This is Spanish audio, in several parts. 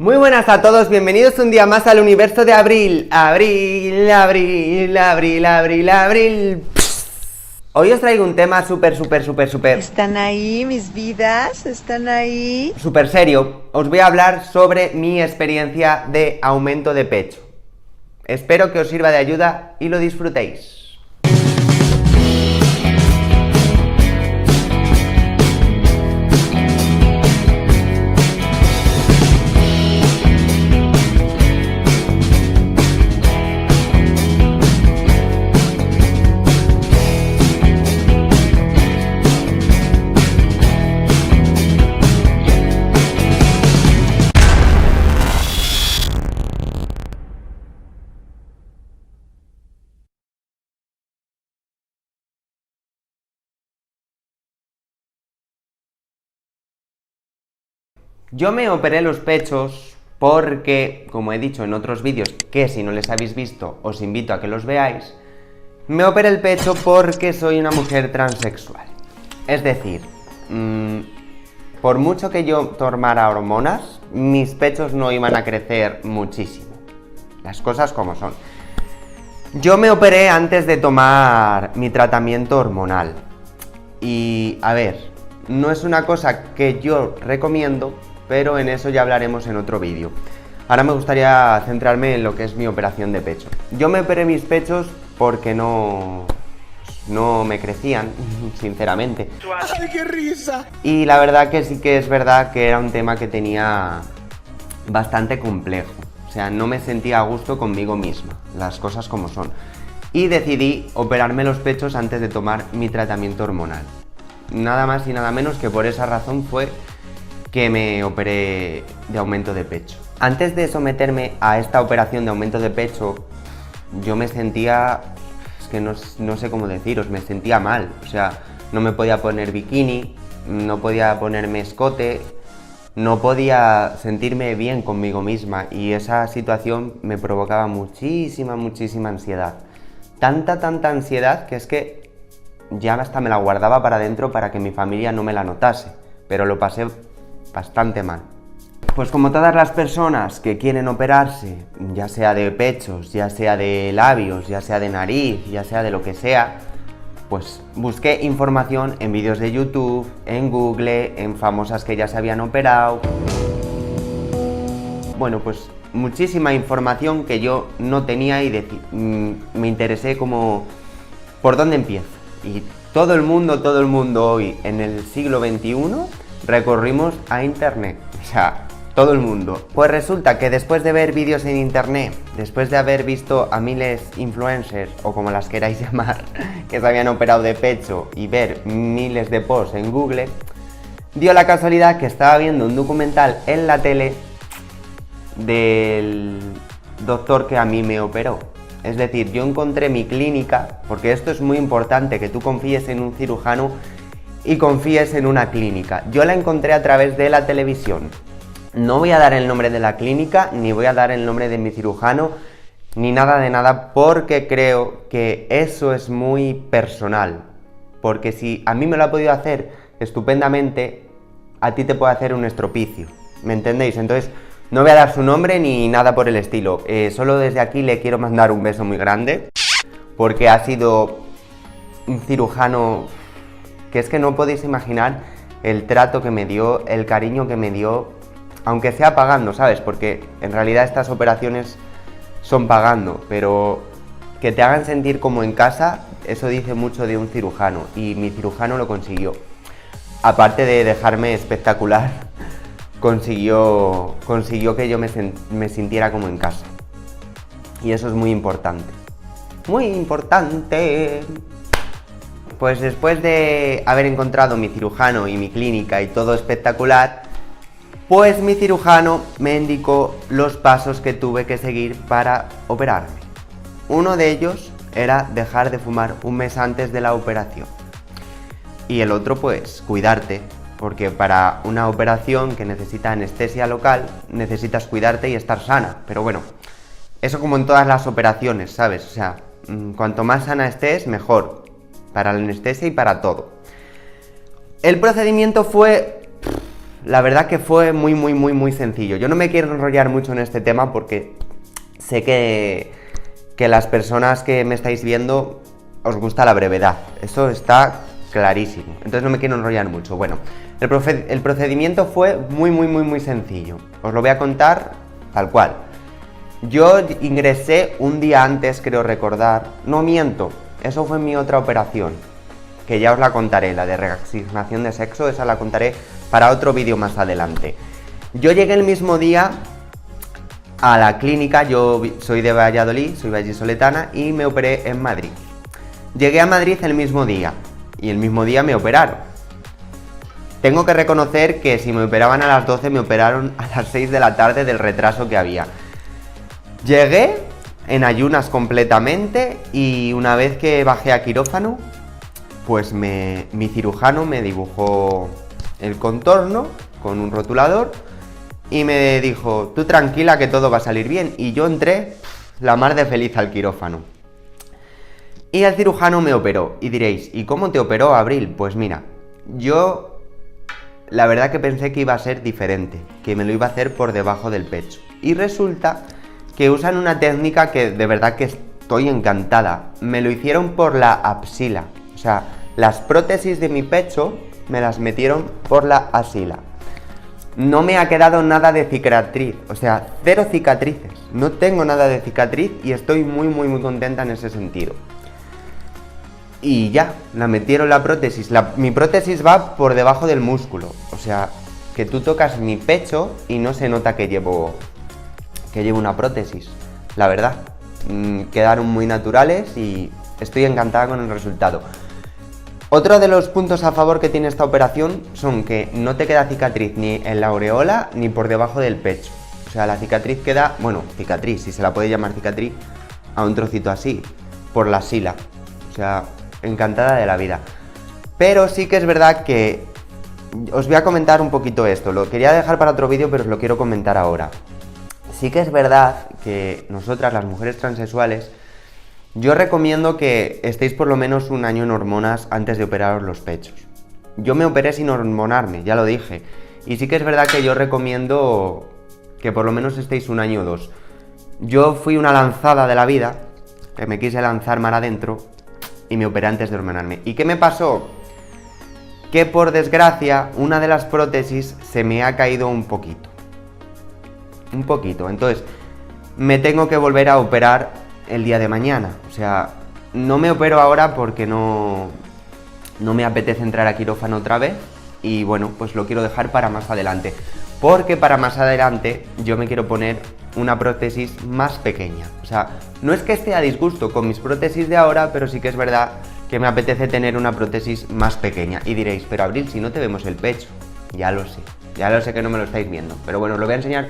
Muy buenas a todos, bienvenidos un día más al universo de Abril. Abril, abril, abril, abril, abril. Hoy os traigo un tema súper... ¿Están ahí mis vidas? ¿Están ahí? Súper serio. Os voy a hablar sobre mi experiencia de aumento de pecho. Espero que os sirva de ayuda y lo disfrutéis. Yo me operé los pechos porque, como he dicho en otros vídeos, que si no les habéis visto os invito a que los veáis, me operé el pecho porque soy una mujer transexual. Es decir, por mucho que yo tomara hormonas, mis pechos no iban a crecer muchísimo. Las cosas como son. Yo me operé antes de tomar mi tratamiento hormonal. Y, a ver, no es una cosa que yo recomiendo, pero en eso ya hablaremos en otro vídeo. Ahora me gustaría centrarme en lo que es mi operación de pecho. Yo me operé mis pechos porque no me crecían, sinceramente. ¡Ay, qué risa! Y la verdad que sí que es verdad que era un tema que tenía bastante complejo. O sea, no me sentía a gusto conmigo misma, las cosas como son. Y decidí operarme los pechos antes de tomar mi tratamiento hormonal. Nada más y nada menos que por esa razón fue que me operé de aumento de pecho. Antes de someterme a esta operación de aumento de pecho, yo me sentía, es que no sé cómo deciros, me sentía mal. O sea, no me podía poner bikini, no podía ponerme escote, no podía sentirme bien conmigo misma y esa situación me provocaba muchísima ansiedad. Tanta ansiedad que es que ya hasta me la guardaba para adentro para que mi familia no me la notase, pero lo pasé bastante mal. Pues como todas las personas que quieren operarse, ya sea de pechos, ya sea de labios, ya sea de nariz, ya sea de lo que sea, pues busqué información en vídeos de YouTube, en Google, en famosas que ya se habían operado. Bueno, pues muchísima información que yo no tenía y me interesé como por dónde empiezo. Y todo el mundo hoy en el siglo XXI recorrimos a internet, o sea, todo el mundo. Pues resulta que después de ver vídeos en internet, después de haber visto a miles influencers, o como las queráis llamar, que se habían operado de pecho y ver miles de posts en Google, dio la casualidad que estaba viendo un documental en la tele del doctor que a mí me operó. Es decir, yo encontré mi clínica, porque esto es muy importante, que tú confíes en un cirujano y confíes en una clínica. Yo la encontré a través de la televisión. No voy a dar el nombre de la clínica, ni voy a dar el nombre de mi cirujano, ni nada de nada, porque creo que eso es muy personal. Porque si a mí me lo ha podido hacer estupendamente, a ti te puede hacer un estropicio. ¿Me entendéis? Entonces, no voy a dar su nombre ni nada por el estilo. Solo desde aquí le quiero mandar un beso muy grande, porque ha sido un cirujano que es que no podéis imaginar el trato que me dio, el cariño que me dio, aunque sea pagando, ¿sabes? Porque en realidad estas operaciones son pagando, pero que te hagan sentir como en casa, eso dice mucho de un cirujano, y mi cirujano lo consiguió. Aparte de dejarme espectacular, consiguió que yo me sintiera como en casa. Y eso es muy importante. ¡Muy importante! Pues después de haber encontrado mi cirujano y mi clínica y todo espectacular, pues mi cirujano me indicó los pasos que tuve que seguir para operarme. Uno de ellos era dejar de fumar un mes antes de la operación. Y el otro, pues, cuidarte, porque para una operación que necesita anestesia local, necesitas cuidarte y estar sana. Pero bueno, eso como en todas las operaciones, ¿sabes? O sea, cuanto más sana estés, mejor. Para la anestesia y para todo. El procedimiento fue la verdad que fue muy sencillo. Yo no me quiero enrollar mucho en este tema porque sé que las personas que me estáis viendo os gusta la brevedad. Eso está clarísimo. Entonces no me quiero enrollar mucho. Bueno, el procedimiento fue muy sencillo. Os lo voy a contar tal cual. Yo ingresé un día antes, creo recordar. No miento, eso fue mi otra operación, que ya os la contaré, la de reasignación de sexo, esa la contaré para otro vídeo más adelante. Yo llegué el mismo día a la clínica, yo soy de Valladolid, soy vallisoletana y me operé en Madrid. Llegué a Madrid el mismo día y el mismo día me operaron. Tengo que reconocer que si me operaban a las 12 me operaron a las 6 de la tarde del retraso que había. Llegué en ayunas completamente y una vez que bajé a quirófano, pues mi cirujano me dibujó el contorno con un rotulador y me dijo, tú tranquila que todo va a salir bien. Y yo entré la mar de feliz al quirófano. Y el cirujano me operó. Y diréis, ¿y cómo te operó, Abril? Pues mira, yo la verdad que pensé que iba a ser diferente, que me lo iba a hacer por debajo del pecho. Y resulta que usan una técnica que de verdad que estoy encantada. Me lo hicieron por la axila. O sea, las prótesis de mi pecho me las metieron por la axila. No me ha quedado nada de cicatriz, o sea, 0 cicatrices. No tengo nada de cicatriz y estoy muy contenta en ese sentido. Y ya, la metieron la prótesis. Mi prótesis va por debajo del músculo. O sea, que tú tocas mi pecho y no se nota que llevo una prótesis. La verdad, quedaron muy naturales y estoy encantada con el resultado. Otro de los puntos a favor que tiene esta operación son que no te queda cicatriz ni en la aureola ni por debajo del pecho. O sea, la cicatriz queda, bueno, cicatriz, si se la puede llamar cicatriz, a un trocito así, por la axila. O sea, encantada de la vida. Pero sí que es verdad que os voy a comentar un poquito esto. Lo quería dejar para otro vídeo, pero os lo quiero comentar ahora. Sí que es verdad que nosotras, las mujeres transexuales, yo recomiendo que estéis por lo menos un año en hormonas antes de operaros los pechos. Yo me operé sin hormonarme, ya lo dije. Y sí que es verdad que yo recomiendo que por lo menos estéis un año o 2. Yo fui una lanzada de la vida, que me quise lanzar mar adentro y me operé antes de hormonarme. ¿Y qué me pasó? Que por desgracia una de las prótesis se me ha caído un poquito. Entonces me tengo que volver a operar el día de mañana. O sea, no me opero ahora porque no me apetece entrar a quirófano otra vez. Y bueno, pues lo quiero dejar para más adelante. Porque para más adelante yo me quiero poner una prótesis más pequeña. O sea, no es que esté a disgusto con mis prótesis de ahora, pero sí que es verdad que me apetece tener una prótesis más pequeña. Y diréis, pero Abril, si no te vemos el pecho. Ya lo sé que no me lo estáis viendo. Pero bueno, os lo voy a enseñar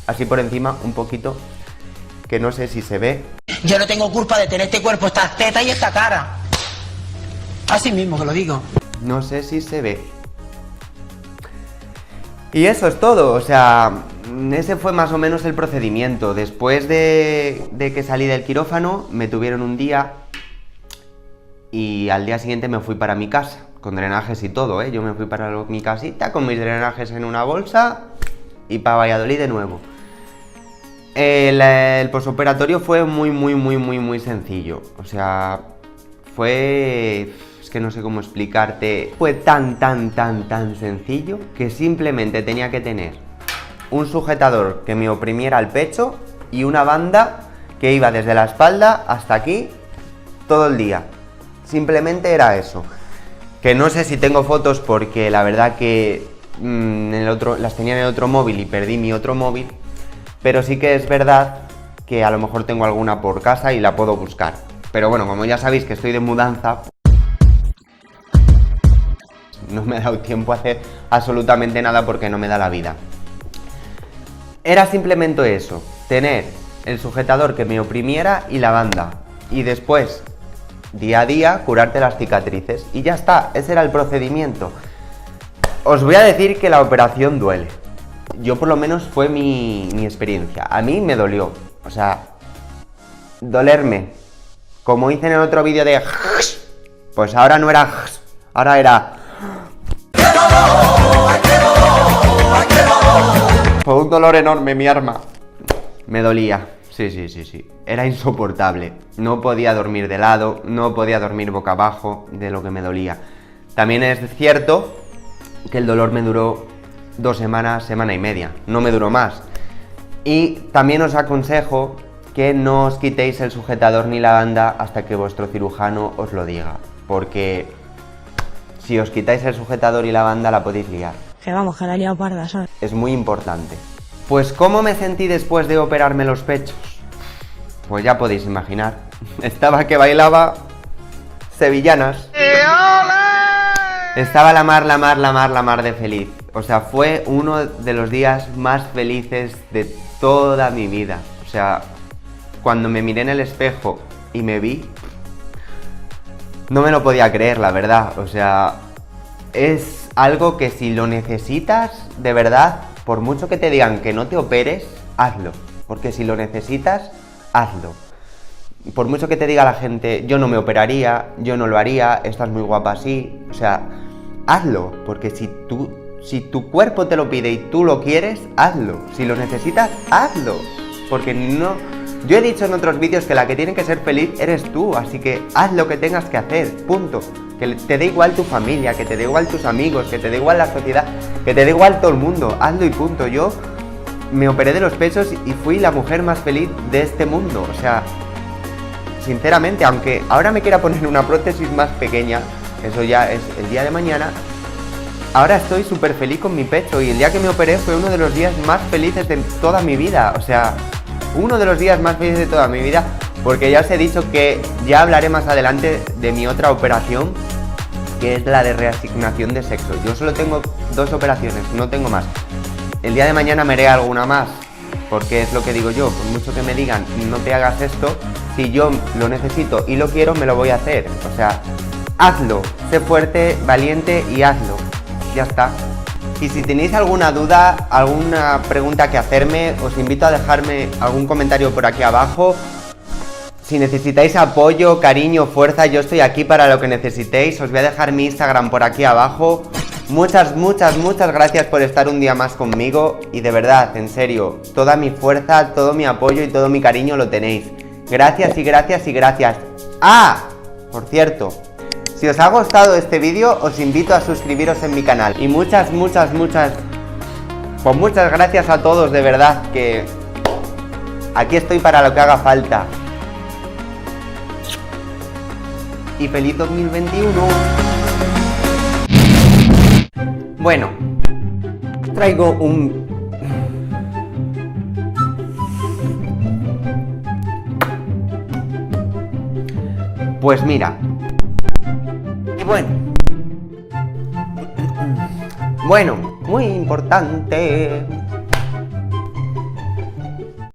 así por encima un poquito, que no sé si se ve. Yo no tengo culpa de tener este cuerpo, estas tetas y esta cara. Así mismo que lo digo. No sé si se ve. Y eso es todo, o sea, ese fue más o menos el procedimiento. Después de que salí del quirófano, me tuvieron un día y al día siguiente me fui para mi casa, con drenajes y todo, ¿eh? Yo me fui para mi casita con mis drenajes en una bolsa y para Valladolid de nuevo. El posoperatorio fue muy sencillo. O sea, es que no sé cómo explicarte. Fue tan sencillo que simplemente tenía que tener un sujetador que me oprimiera el pecho y una banda que iba desde la espalda hasta aquí todo el día. Simplemente era eso. Que no sé si tengo fotos porque la verdad que las tenía en el otro móvil y perdí mi otro móvil. Pero sí que es verdad que a lo mejor tengo alguna por casa y la puedo buscar. Pero bueno, como ya sabéis que estoy de mudanza, no me ha dado tiempo a hacer absolutamente nada porque no me da la vida. Era simplemente eso, tener el sujetador que me oprimiera y la banda. Y después, día a día, curarte las cicatrices. Y ya está, ese era el procedimiento. Os voy a decir que la operación duele. Yo por lo menos fue mi experiencia. A mí me dolió. O sea, dolerme. Como hice en el otro vídeo de... Pues ahora no era... Ahora era... Fue un dolor enorme, mi arma. Me dolía. Sí. Era insoportable. No podía dormir de lado, no podía dormir boca abajo de lo que me dolía. También es cierto que el dolor me duró 2 semanas, semana y media. No me duró más. Y también os aconsejo que no os quitéis el sujetador ni la banda hasta que vuestro cirujano os lo diga. Porque si os quitáis el sujetador y la banda la podéis liar. Que vamos, que la he liado parda, ¿sabes? Es muy importante. Pues ¿cómo me sentí después de operarme los pechos? Pues ya podéis imaginar. Estaba que bailaba sevillanas. Estaba la mar de feliz. O sea, fue uno de los días más felices de toda mi vida. O sea, cuando me miré en el espejo y me vi, no me lo podía creer, la verdad. O sea, es algo que si lo necesitas, de verdad, por mucho que te digan que no te operes, hazlo. Porque si lo necesitas, hazlo. Por mucho que te diga la gente, yo no me operaría, yo no lo haría, estás muy guapa así. O sea, hazlo. Porque si tu cuerpo te lo pide y tú lo quieres, hazlo. Si lo necesitas, hazlo. Porque no... Yo he dicho en otros vídeos que la que tiene que ser feliz eres tú. Así que haz lo que tengas que hacer, punto. Que te dé igual tu familia, que te dé igual tus amigos, que te dé igual la sociedad, que te dé igual todo el mundo. Hazlo y punto. Yo me operé de los pechos y fui la mujer más feliz de este mundo. O sea, sinceramente, aunque ahora me quiera poner una prótesis más pequeña, eso ya es el día de mañana, ahora estoy súper feliz con mi pecho y el día que me operé fue uno de los días más felices de toda mi vida. O sea, uno de los días más felices de toda mi vida, porque ya os he dicho que ya hablaré más adelante de mi otra operación, que es la de reasignación de sexo. Yo solo tengo 2 operaciones, no tengo más. El día de mañana me haré alguna más, porque es lo que digo yo, por mucho que me digan no te hagas esto, si yo lo necesito y lo quiero, me lo voy a hacer. O sea, hazlo, sé fuerte, valiente y hazlo. Ya está. Y si tenéis alguna duda, alguna pregunta que hacerme, os invito a dejarme algún comentario por aquí abajo. Si necesitáis apoyo, cariño, fuerza, yo estoy aquí para lo que necesitéis. Os voy a dejar mi Instagram por aquí abajo. Muchas gracias por estar un día más conmigo. Y de verdad, en serio, toda mi fuerza, todo mi apoyo y todo mi cariño lo tenéis. Gracias y gracias y gracias. ¡Ah! Por cierto, si os ha gustado este vídeo, os invito a suscribiros en mi canal. Y muchas gracias a todos, de verdad, que aquí estoy para lo que haga falta. Y feliz 2021. Bueno, traigo un... Pues mira. Y bueno, muy importante.